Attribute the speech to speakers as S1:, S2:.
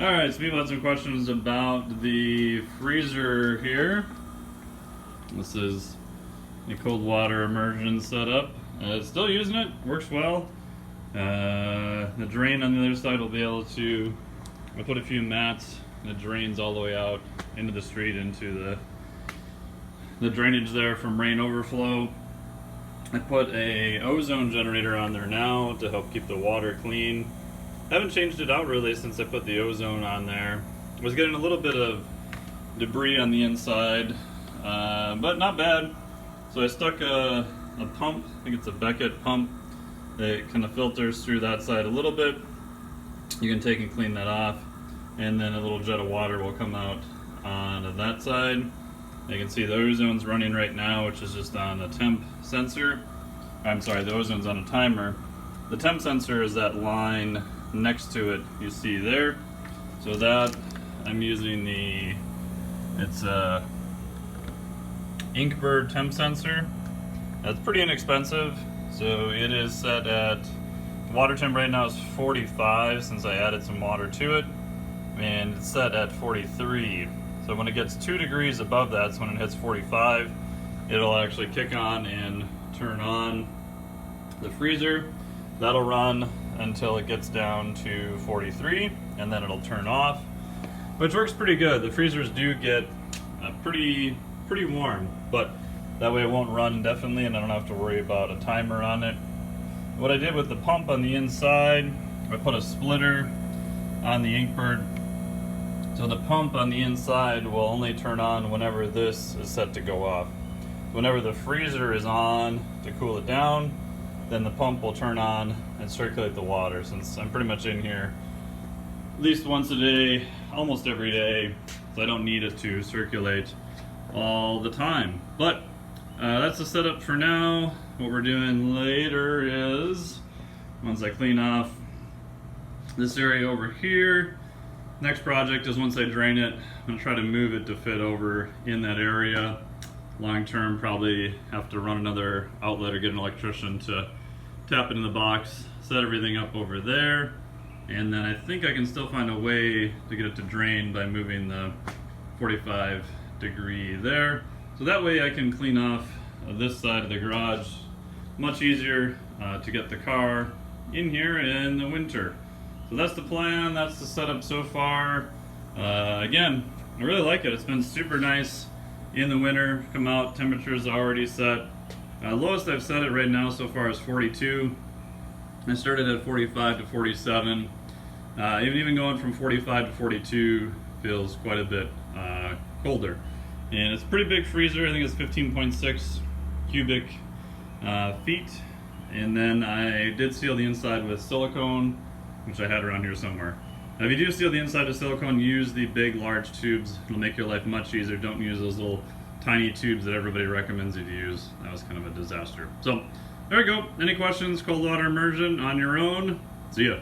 S1: Alright, so people had some questions about the freezer here. This is a cold water immersion setup. Still using it, works well. The drain on the other side will be able to, I put a few mats, and it drains all the way out into the street, into the drainage there from rain overflow. I put a ozone generator on there now to help keep the water clean. I haven't changed it out really since I put the ozone on there. I was getting a little bit of debris on the inside, but not bad. So I stuck a pump, I think it's a Beckett pump, that kind of filters through that side a little bit. You can take and clean that off, and then a little jet of water will come out on that side. You can see the ozone's running right now, which is just on a temp sensor. I'm sorry, the ozone's on a timer. The temp sensor is that line next to it you see there. So that I'm using it's a Inkbird temp sensor. That's pretty inexpensive. So it is set at, the water temp right now is 45 since I added some water to it, and it's set at 43. So when it gets 2 degrees above that, so when it hits 45, it'll actually kick on and turn on the freezer. That'll run until it gets down to 43, and then it'll turn off, which works pretty good. The freezers do get pretty warm, but that way it won't run indefinitely, and I don't have to worry about a timer on it. What I did with the pump on the inside, I put a splitter on the Inkbird. So the pump on the inside will only turn on whenever this is set to go off. Whenever the freezer is on to cool it down, then the pump will turn on and circulate the water. Since I'm pretty much in here at least once a day, almost every day, so I don't need it to circulate all the time. But that's the setup for now. What we're doing later is, once I clean off this area over here, next project is once I drain it, I'm going to try to move it to fit over in that area. Long term, probably have to run another outlet or get an electrician to tap it in the box, set everything up over there, and then I think I can still find a way to get it to drain by moving the 45 degree there. So that way I can clean off this side of the garage much easier to get the car in here in the winter. So that's the plan, that's the setup so far. Again, I really like it. It's been super nice in the winter. Come out, temperatures are already set. Lowest I've set it right now so far is 42. I started at 45 to 47. Even going from 45 to 42 feels quite a bit colder. And it's a pretty big freezer. I think it's 15.6 cubic feet. And then I did seal the inside with silicone, which I had around here somewhere. Now, if you do seal the inside with silicone, use the big, large tubes. It'll make your life much easier. Don't use those little tiny tubes that everybody recommends you to use. That was kind of a disaster. So, there we go. Any questions? Cold water immersion on your own? See ya.